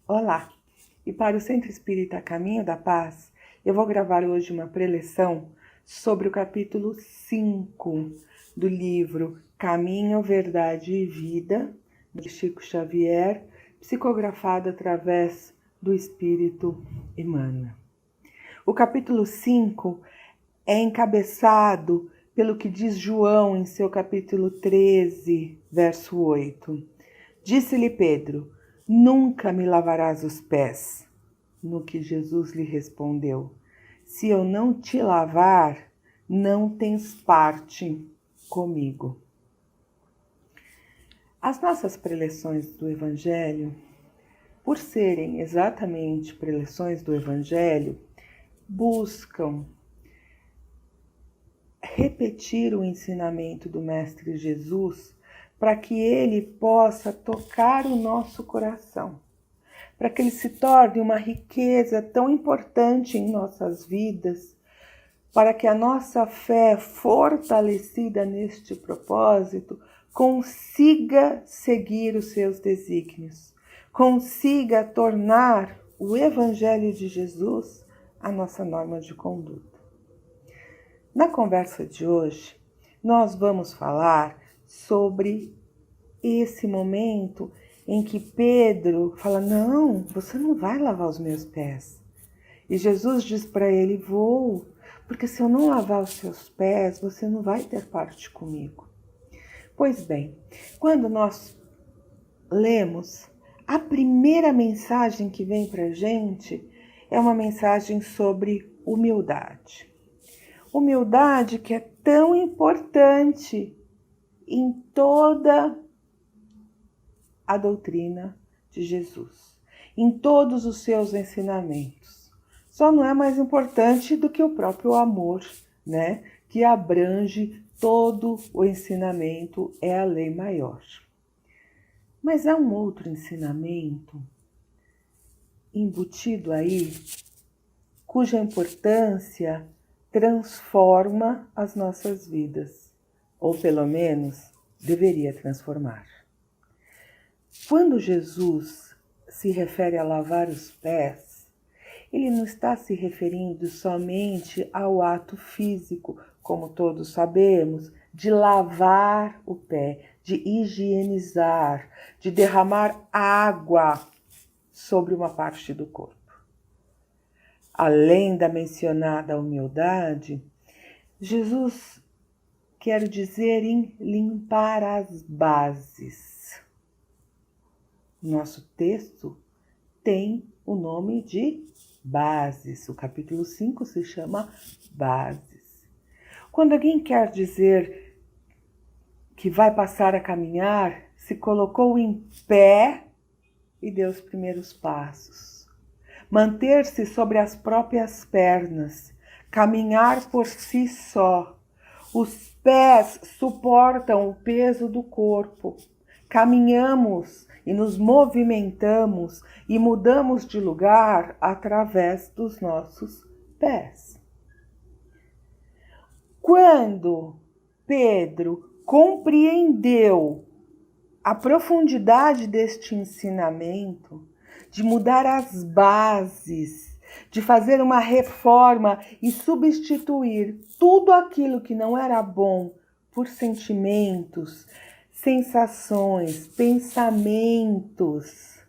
Olá! E para o Centro Espírita Caminho da Paz, eu vou gravar hoje uma preleção sobre o capítulo 5 do livro Caminho, Verdade e Vida, de Chico Xavier, psicografado através do Espírito Emmanuel. O capítulo 5 é encabeçado pelo que diz João em seu capítulo 13, verso 8. Disse-lhe Pedro: nunca me lavarás os pés. No que Jesus lhe respondeu: se eu não te lavar, não tens parte comigo. As nossas preleções do Evangelho, por serem exatamente preleções do Evangelho, buscam repetir o ensinamento do Mestre Jesus para que ele possa tocar o nosso coração, para que ele se torne uma riqueza tão importante em nossas vidas, para que a nossa fé, fortalecida neste propósito, consiga seguir os seus desígnios, consiga tornar o Evangelho de Jesus a nossa norma de conduta. Na conversa de hoje, nós vamos falar sobre esse momento em que Pedro fala: não, você não vai lavar os meus pés. E Jesus diz para ele: vou, porque se eu não lavar os seus pés, você não vai ter parte comigo. Pois bem, quando nós lemos, a primeira mensagem que vem para a gente é uma mensagem sobre humildade. Humildade que é tão importante em toda a doutrina de Jesus, em todos os seus ensinamentos. Só não é mais importante do que o próprio amor, né? Que abrange todo o ensinamento, é a lei maior. Mas há um outro ensinamento embutido aí, cuja importância transforma as nossas vidas, ou pelo menos deveria transformar. Quando Jesus se refere a lavar os pés, ele não está se referindo somente ao ato físico, como todos sabemos, de lavar o pé, de higienizar, de derramar água sobre uma parte do corpo. Além da mencionada humildade, Jesus quer dizer em limpar as bases. Nosso texto tem o nome de bases. O capítulo 5 se chama Bases. Quando alguém quer dizer que vai passar a caminhar, se colocou em pé e deu os primeiros passos. Manter-se sobre as próprias pernas, caminhar por si só. Os pés suportam o peso do corpo. Caminhamos e nos movimentamos e mudamos de lugar através dos nossos pés. Quando Pedro compreendeu a profundidade deste ensinamento, de mudar as bases, de fazer uma reforma e substituir tudo aquilo que não era bom por sentimentos, sensações, pensamentos,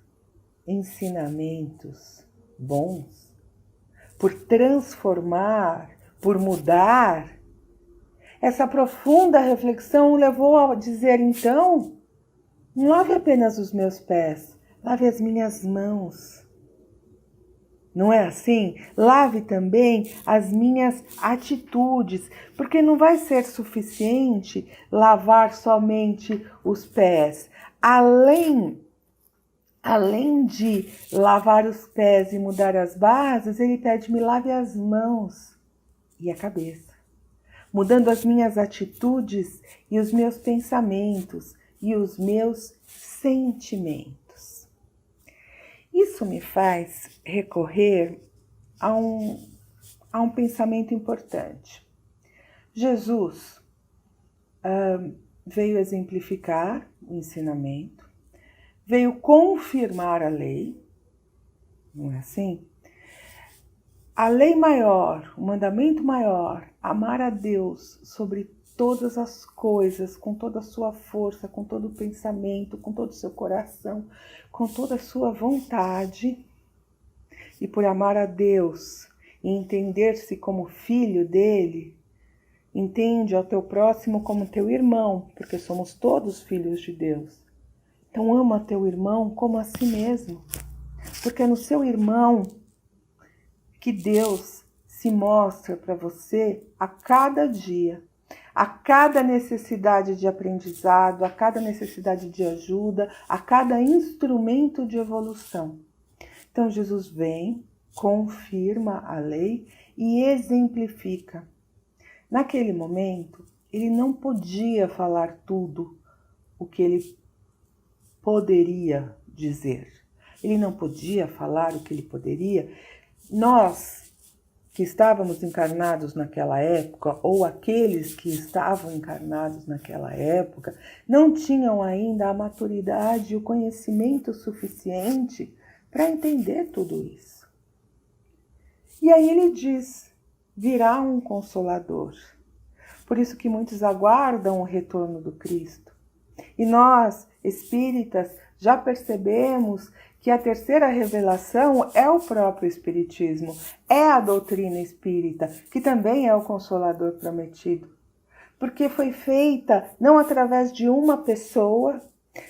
ensinamentos bons, por transformar, por mudar. Essa profunda reflexão o levou a dizer: então, não lave apenas os meus pés, lave as minhas mãos. Não é assim? Lave também as minhas atitudes, porque não vai ser suficiente lavar somente os pés. Além de lavar os pés e mudar as bases, ele pede: me lave as mãos e a cabeça, mudando as minhas atitudes e os meus pensamentos e os meus sentimentos. Isso me faz recorrer a um pensamento importante. Jesus veio exemplificar o ensinamento, veio confirmar a lei, não é assim? A lei maior, o mandamento maior, amar a Deus sobre todas as coisas, com toda a sua força, com todo o pensamento, com todo o seu coração, com toda a sua vontade, e por amar a Deus e entender-se como filho dele, entende ao teu próximo como teu irmão, porque somos todos filhos de Deus. Então ama teu irmão como a si mesmo, porque é no seu irmão que Deus se mostra para você a cada dia, a cada necessidade de aprendizado, a cada necessidade de ajuda, a cada instrumento de evolução. Então Jesus vem, confirma a lei e exemplifica. Naquele momento, ele não podia falar tudo o que ele poderia dizer. Ele não podia falar o que ele poderia. Nós que estávamos encarnados naquela época, ou aqueles que estavam encarnados naquela época, não tinham ainda a maturidade e o conhecimento suficiente para entender tudo isso. E aí ele diz, virá um Consolador. Por isso que muitos aguardam o retorno do Cristo. E nós, espíritas, já percebemos que a terceira revelação é o próprio Espiritismo, é a doutrina espírita, que também é o Consolador prometido. Porque foi feita não através de uma pessoa,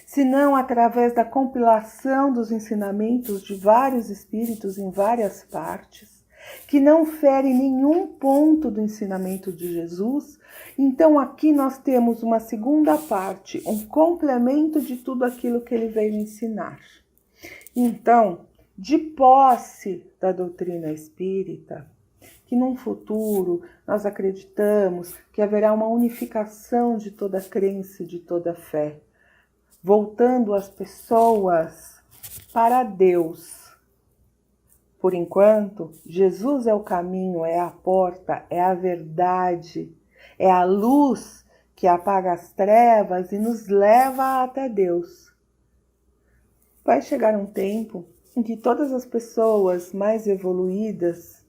senão através da compilação dos ensinamentos de vários espíritos em várias partes, que não fere nenhum ponto do ensinamento de Jesus. Então aqui nós temos uma segunda parte, um complemento de tudo aquilo que ele veio ensinar. Então, de posse da doutrina espírita, que num futuro nós acreditamos que haverá uma unificação de toda crença e de toda fé, voltando as pessoas para Deus. Por enquanto, Jesus é o caminho, é a porta, é a verdade, é a luz que apaga as trevas e nos leva até Deus. Vai chegar um tempo em que todas as pessoas mais evoluídas,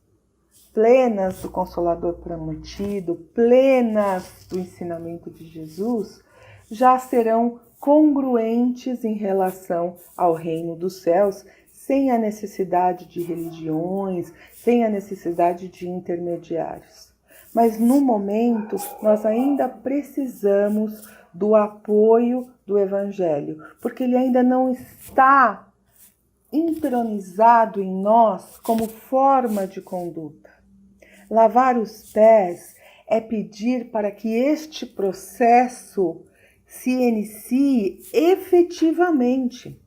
plenas do Consolador prometido, plenas do ensinamento de Jesus, já serão congruentes em relação ao reino dos céus, sem a necessidade de religiões, sem a necessidade de intermediários. Mas no momento, nós ainda precisamos do apoio do Evangelho, porque ele ainda não está entronizado em nós como forma de conduta. Lavar os pés é pedir para que este processo se inicie efetivamente.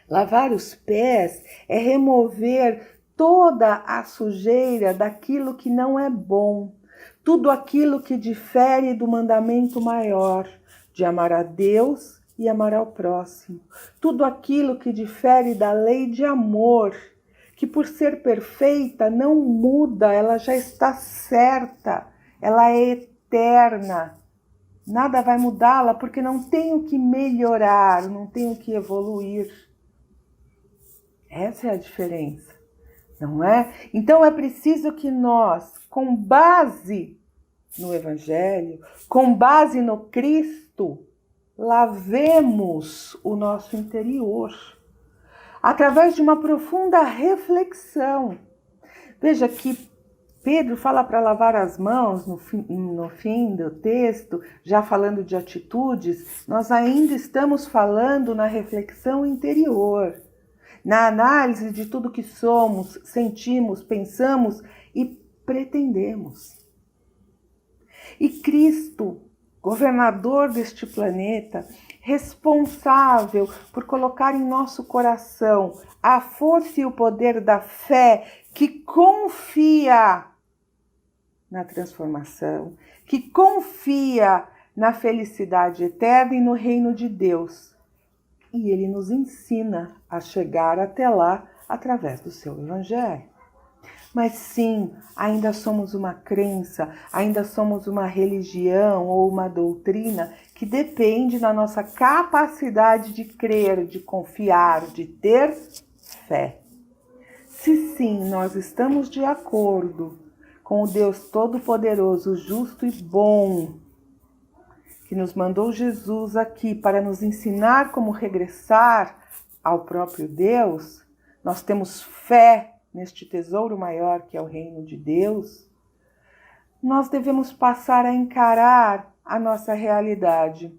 Lavar os pés é remover toda a sujeira daquilo que não é bom, tudo aquilo que difere do mandamento maior, de amar a Deus e amar ao próximo, tudo aquilo que difere da lei de amor, que por ser perfeita não muda, ela já está certa, ela é eterna. Nada vai mudá-la porque não tenho que melhorar, não tenho que evoluir. Essa é a diferença, não é? Então é preciso que nós, com base no Evangelho, com base no Cristo, lavemos o nosso interior, através de uma profunda reflexão. Veja que Pedro fala para lavar as mãos no fim do texto, já falando de atitudes, nós ainda estamos falando na reflexão interior, na análise de tudo que somos, sentimos, pensamos e pretendemos. E Cristo, governador deste planeta, responsável por colocar em nosso coração a força e o poder da fé que confia na transformação, que confia na felicidade eterna e no reino de Deus. E ele nos ensina a chegar até lá através do seu Evangelho. Mas sim, ainda somos uma crença, ainda somos uma religião ou uma doutrina que depende da nossa capacidade de crer, de confiar, de ter fé. Se sim, nós estamos de acordo com o Deus Todo-Poderoso, justo e bom, que nos mandou Jesus aqui para nos ensinar como regressar ao próprio Deus, nós temos fé neste tesouro maior que é o reino de Deus, nós devemos passar a encarar a nossa realidade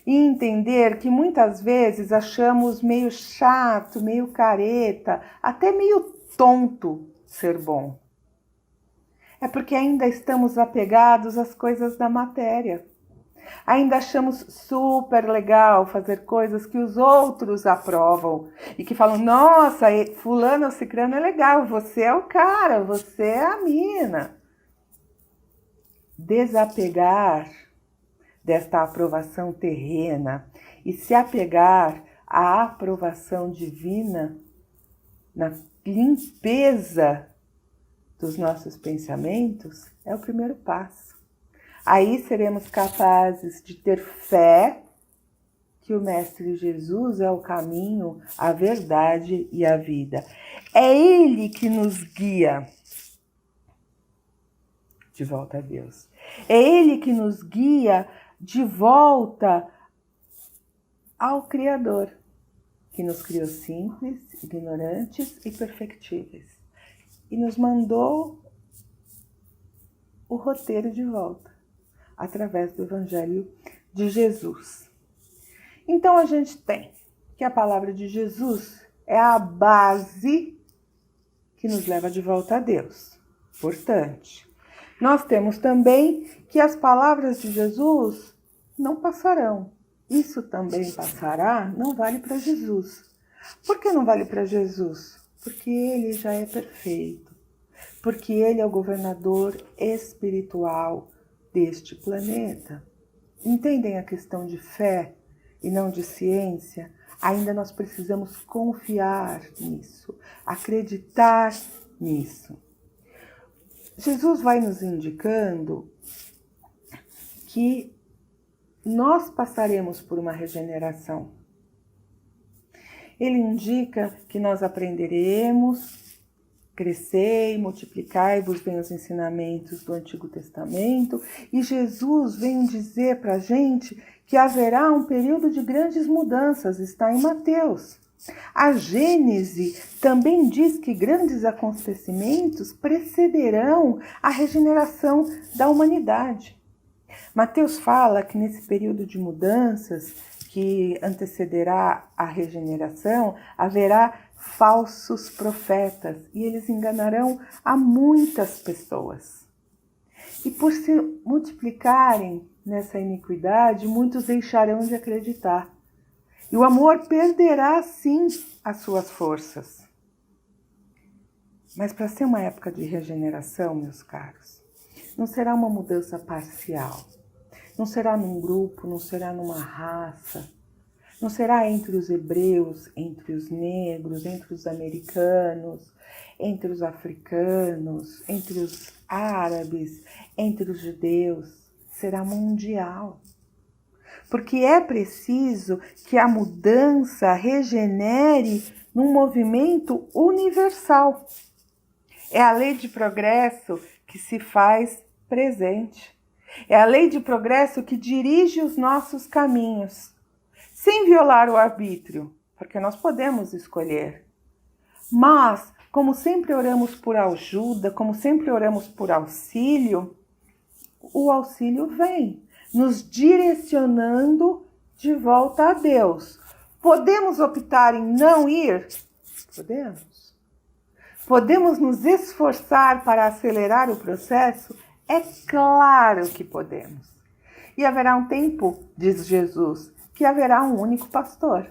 e entender que muitas vezes achamos meio chato, meio careta, até meio tonto ser bom. É porque ainda estamos apegados às coisas da matéria. Ainda achamos super legal fazer coisas que os outros aprovam e que falam, nossa, fulano ou cicrano é legal, você é o cara, você é a mina. Desapegar desta aprovação terrena e se apegar à aprovação divina na limpeza dos nossos pensamentos é o primeiro passo. Aí seremos capazes de ter fé que o Mestre Jesus é o caminho, a verdade e a vida. É Ele que nos guia de volta a Deus. É Ele que nos guia de volta ao Criador, que nos criou simples, ignorantes e perfectíveis. E nos mandou o roteiro de volta, através do Evangelho de Jesus. Então a gente tem que a palavra de Jesus é a base que nos leva de volta a Deus. Importante. Nós temos também que as palavras de Jesus não passarão. Isso também passará, não vale para Jesus. Por que não vale para Jesus? Porque ele já é perfeito. Porque ele é o governador espiritual deste planeta. Entendem a questão de fé e não de ciência? Ainda nós precisamos confiar nisso, acreditar nisso. Jesus vai nos indicando que nós passaremos por uma regeneração. Ele indica que nós aprenderemos, crescei, multiplicai-vos, vem os ensinamentos do Antigo Testamento, e Jesus vem dizer para a gente que haverá um período de grandes mudanças, está em Mateus. A Gênese também diz que grandes acontecimentos precederão a regeneração da humanidade. Mateus fala que nesse período de mudanças que antecederá a regeneração, haverá falsos profetas e eles enganarão a muitas pessoas. E por se multiplicarem nessa iniquidade, muitos deixarão de acreditar. E o amor perderá, sim, as suas forças. Mas para ser uma época de regeneração, meus caros, não será uma mudança parcial. Não será num grupo, não será numa raça. Não será entre os hebreus, entre os negros, entre os americanos, entre os africanos, entre os árabes, entre os judeus. Será mundial. Porque é preciso que a mudança regenere num movimento universal. É a lei de progresso que se faz presente. É a lei de progresso que dirige os nossos caminhos, sem violar o arbítrio, porque nós podemos escolher. Mas, como sempre oramos por ajuda, como sempre oramos por auxílio, o auxílio vem, nos direcionando de volta a Deus. Podemos optar em não ir? Podemos. Podemos nos esforçar para acelerar o processo? É claro que podemos. E haverá um tempo, diz Jesus, que haverá um único pastor,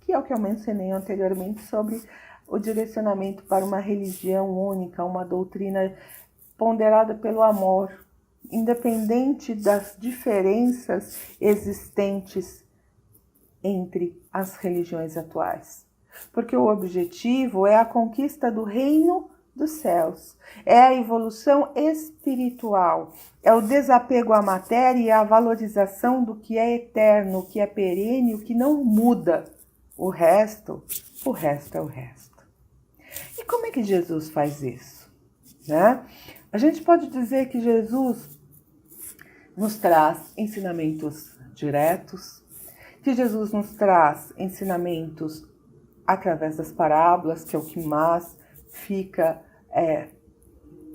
que é o que eu mencionei anteriormente sobre o direcionamento para uma religião única, uma doutrina ponderada pelo amor, independente das diferenças existentes entre as religiões atuais. Porque o objetivo é a conquista do reino dos céus, é a evolução espiritual, é o desapego à matéria e a valorização do que é eterno, o que é perene, o que não muda. O resto é o resto. E como é que Jesus faz isso? Né? A gente pode dizer que Jesus nos traz ensinamentos diretos, que Jesus nos traz ensinamentos através das parábolas, que é o que mais fica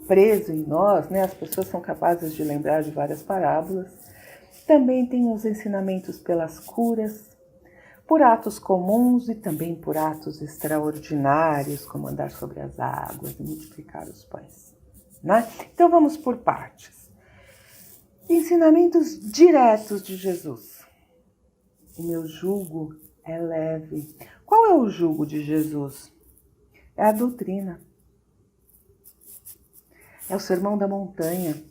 preso em nós, né? As pessoas são capazes de lembrar de várias parábolas. Também tem os ensinamentos pelas curas, por atos comuns e também por atos extraordinários, como andar sobre as águas e multiplicar os pães. Né? Então vamos por partes. Ensinamentos diretos de Jesus. O meu jugo é leve. Qual é o jugo de Jesus? É a doutrina. É o sermão da montanha.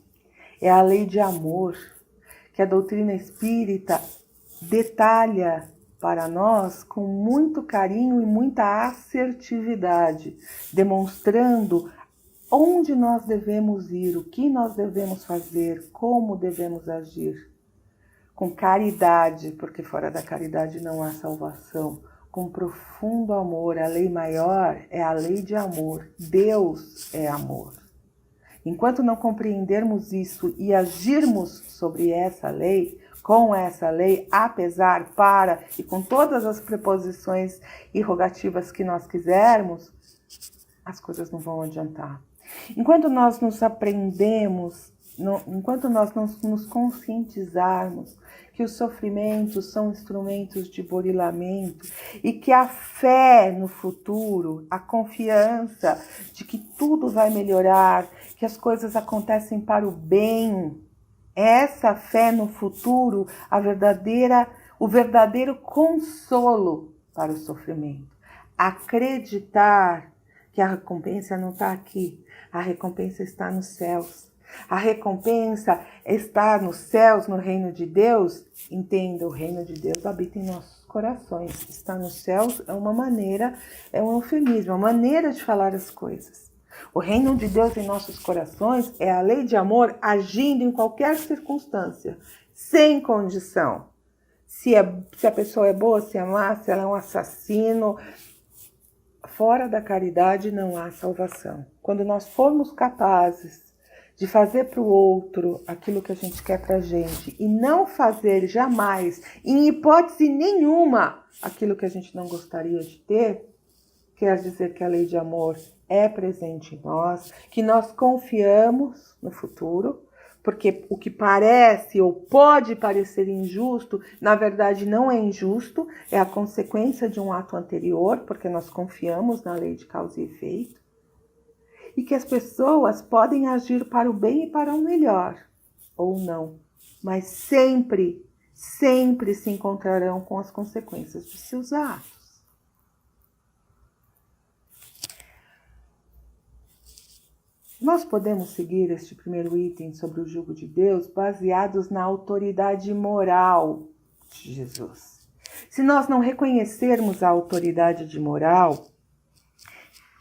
É a lei de amor que a doutrina espírita detalha para nós com muito carinho e muita assertividade, demonstrando onde nós devemos ir, o que nós devemos fazer, como devemos agir. Com caridade, porque fora da caridade não há salvação. Com profundo amor, a lei maior é a lei de amor. Deus é amor. Enquanto não compreendermos isso e agirmos sobre essa lei, com essa lei, apesar, para e com todas as preposições e rogativas que nós quisermos, as coisas não vão adiantar. Enquanto nós nos aprendemos, enquanto nós não nos conscientizarmos que os sofrimentos são instrumentos de burilamento e que a fé no futuro, a confiança de que tudo vai melhorar, que as coisas acontecem para o bem, essa fé no futuro, o verdadeiro consolo para o sofrimento. Acreditar que a recompensa não está aqui, a recompensa está nos céus. A recompensa está nos céus, no reino de Deus. Entenda, o reino de Deus habita em nossos corações. Está nos céus é uma maneira, é um eufemismo, uma maneira de falar as coisas. O reino de Deus em nossos corações é a lei de amor agindo em qualquer circunstância, sem condição. Se a pessoa é boa, se é má, se ela é um assassino. Fora da caridade não há salvação. Quando nós formos capazes de fazer para o outro aquilo que a gente quer para a gente e não fazer jamais, em hipótese nenhuma, aquilo que a gente não gostaria de ter, quer dizer que a lei de amor é presente em nós, que nós confiamos no futuro, porque o que parece ou pode parecer injusto, na verdade não é injusto, é a consequência de um ato anterior, porque nós confiamos na lei de causa e efeito, e que as pessoas podem agir para o bem e para o melhor, ou não, mas sempre, sempre se encontrarão com as consequências de seus atos. Nós podemos seguir este primeiro item sobre o jugo de Deus baseados na autoridade moral de Jesus. Se nós não reconhecermos a autoridade de moral,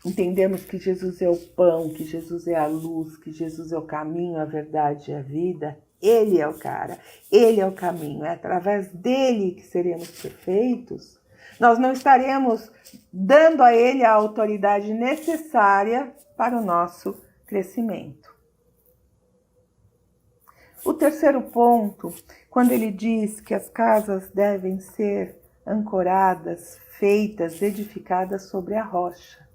entendemos que Jesus é o pão, que Jesus é a luz, que Jesus é o caminho, a verdade e a vida, Ele é o cara, Ele é o caminho, é através dele que seremos perfeitos, nós não estaremos dando a Ele a autoridade necessária para o nosso crescimento. O terceiro ponto, quando ele diz que as casas devem ser ancoradas, feitas, edificadas sobre a rocha.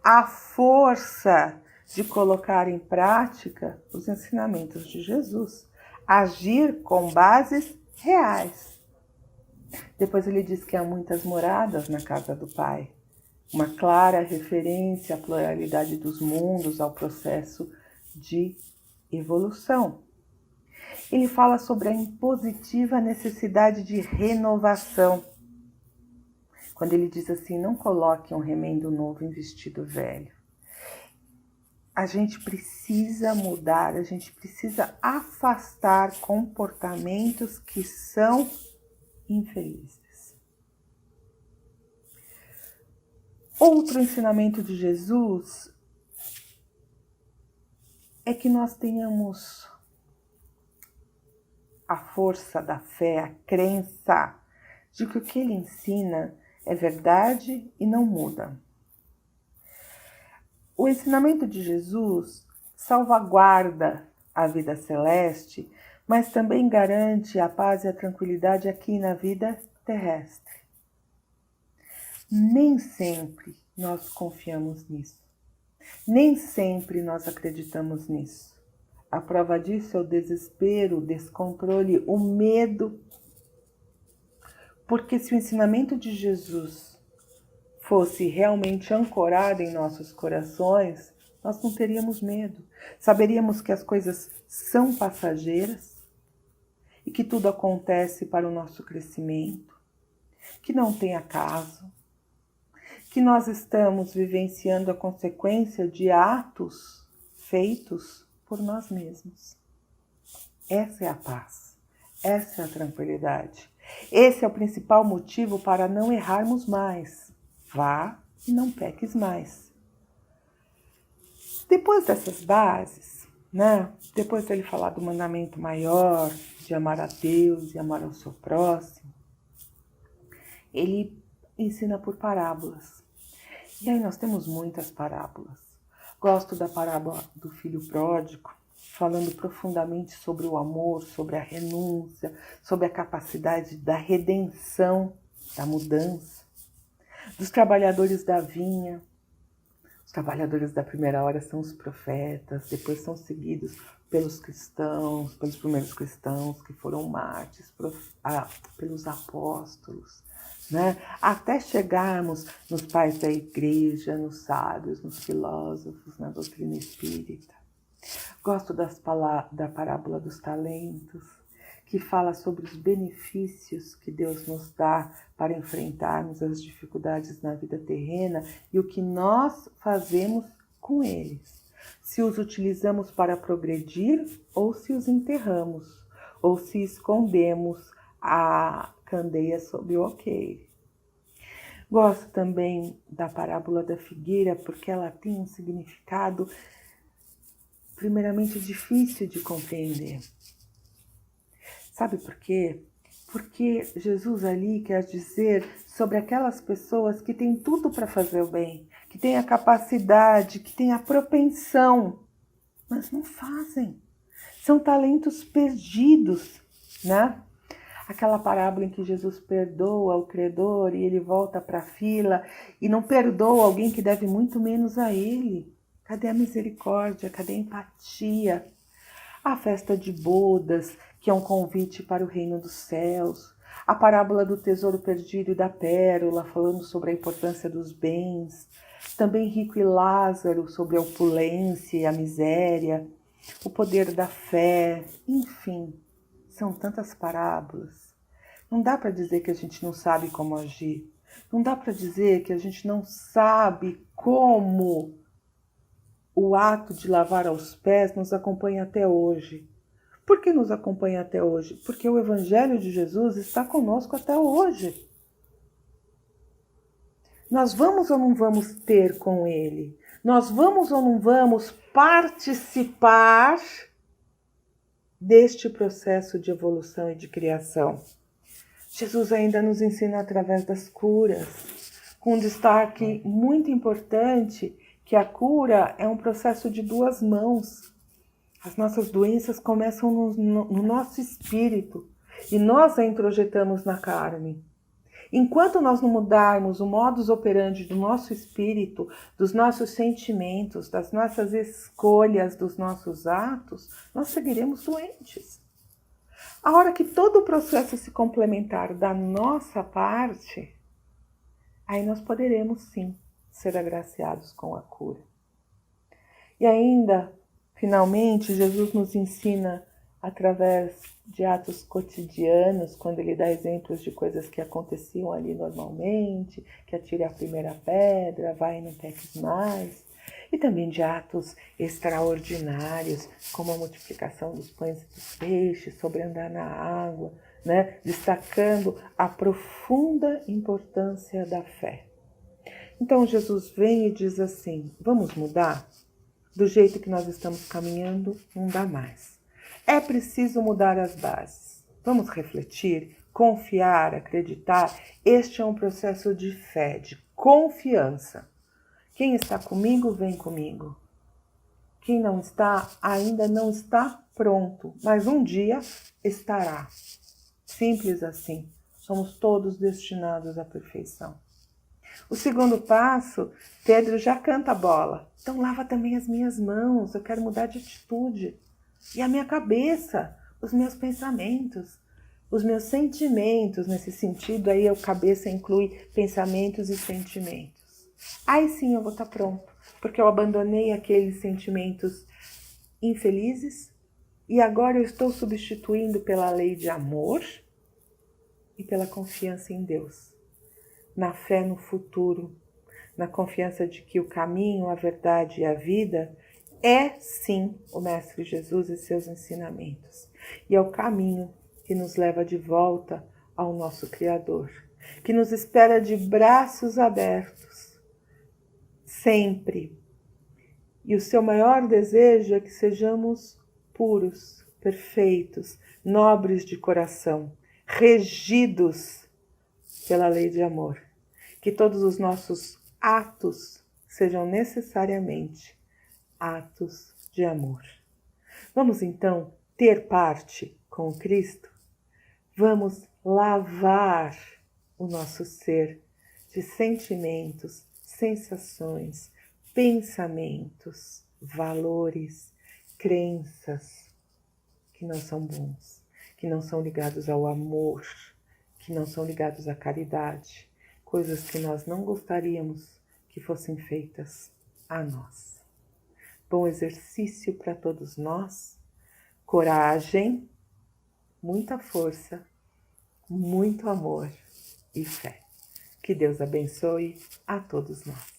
A força de colocar em prática os ensinamentos de Jesus. Agir com bases reais. Depois ele diz que há muitas moradas na casa do Pai. Uma clara referência à pluralidade dos mundos, ao processo de evolução. Ele fala sobre a impositiva necessidade de renovação. Quando ele diz assim, não coloque um remendo novo em vestido velho. A gente precisa mudar, a gente precisa afastar comportamentos que são infelizes. Outro ensinamento de Jesus é que nós tenhamos a força da fé, a crença de que o que ele ensina é verdade e não muda. O ensinamento de Jesus salvaguarda a vida celeste, mas também garante a paz e a tranquilidade aqui na vida terrestre. Nem sempre nós confiamos nisso. Nem sempre nós acreditamos nisso. A prova disso é o desespero, o descontrole, o medo. Porque se o ensinamento de Jesus fosse realmente ancorado em nossos corações, nós não teríamos medo. Saberíamos que as coisas são passageiras e que tudo acontece para o nosso crescimento, que não tem acaso, que nós estamos vivenciando a consequência de atos feitos por nós mesmos. Essa é a paz, essa é a tranquilidade. Esse é o principal motivo para não errarmos mais. Vá e não peques mais. Depois dessas bases, depois dele falar do mandamento maior, de amar a Deus e amar ao seu próximo, ele ensina por parábolas. E aí nós temos muitas parábolas. Gosto da parábola do filho pródigo, falando profundamente sobre o amor, sobre a renúncia, sobre a capacidade da redenção, da mudança. Dos trabalhadores da vinha. Os trabalhadores da primeira hora são os profetas, depois são seguidos pelos cristãos, pelos primeiros cristãos que foram mártires, pelos apóstolos, até chegarmos nos pais da igreja, nos sábios, nos filósofos, na doutrina espírita. Gosto da parábola dos talentos, que fala sobre os benefícios que Deus nos dá para enfrentarmos as dificuldades na vida terrena e o que nós fazemos com eles. Se os utilizamos para progredir ou se os enterramos, ou se escondemos a candeia sob o alqueire. Gosto também da parábola da figueira porque ela tem um significado primeiramente difícil de compreender. Sabe por quê? Porque Jesus ali quer dizer sobre aquelas pessoas que têm tudo para fazer o bem, que têm a capacidade, que têm a propensão, mas não fazem. São talentos perdidos, Aquela parábola em que Jesus perdoa o credor e ele volta para a fila e não perdoa alguém que deve muito menos a ele. Cadê a misericórdia? Cadê a empatia? A festa de bodas, que é um convite para o reino dos céus. A parábola do tesouro perdido e da pérola, falando sobre a importância dos bens. Também Rico e Lázaro, sobre a opulência e a miséria. O poder da fé. Enfim, são tantas parábolas. Não dá para dizer que a gente não sabe como agir. Não dá para dizer que a gente não sabe como o ato de lavar aos pés nos acompanha até hoje. Por que nos acompanha até hoje? Porque o Evangelho de Jesus está conosco até hoje. Nós vamos ou não vamos ter com ele? Nós vamos ou não vamos participar deste processo de evolução e de criação? Jesus ainda nos ensina através das curas, com um destaque muito importante, que a cura é um processo de duas mãos. As nossas doenças começam no nosso espírito e nós a introjetamos na carne. Enquanto nós não mudarmos o modus operandi do nosso espírito, dos nossos sentimentos, das nossas escolhas, dos nossos atos, nós seguiremos doentes. A hora que todo o processo se complementar da nossa parte, aí nós poderemos sim ser agraciados com a cura. E ainda, finalmente, Jesus nos ensina através de atos cotidianos, quando ele dá exemplos de coisas que aconteciam ali normalmente, que atire a primeira pedra, vai e não peques mais, e também de atos extraordinários, como a multiplicação dos pães e dos peixes, sobre andar na água, destacando a profunda importância da fé. Então Jesus vem e diz assim: vamos mudar? Do jeito que nós estamos caminhando, não dá mais. É preciso mudar as bases. Vamos refletir, confiar, acreditar. Este é um processo de fé, de confiança, Quem está comigo, vem comigo. Quem não está, ainda não está pronto, mas um dia estará. Simples assim. Somos todos destinados à perfeição. O segundo passo, Pedro já canta a bola. Então lava também as minhas mãos, eu quero mudar de atitude. E a minha cabeça, os meus pensamentos, os meus sentimentos. Nesse sentido, aí a cabeça inclui pensamentos e sentimentos. Aí sim eu vou estar pronto, porque eu abandonei aqueles sentimentos infelizes e agora eu estou substituindo pela lei de amor e pela confiança em Deus, na fé no futuro, na confiança de que o caminho, a verdade e a vida é sim o Mestre Jesus e seus ensinamentos. E é o caminho que nos leva de volta ao nosso Criador, que nos espera de braços abertos, sempre. E o seu maior desejo é que sejamos puros, perfeitos, nobres de coração, regidos pela lei de amor. Que todos os nossos atos sejam necessariamente atos de amor. Vamos então ter parte com Cristo? Vamos lavar o nosso ser de sentimentos, sensações, pensamentos, valores, crenças que não são bons, que não são ligados ao amor, que não são ligados à caridade, coisas que nós não gostaríamos que fossem feitas a nós. Bom exercício para todos nós, coragem, muita força, muito amor e fé. Que Deus abençoe a todos nós.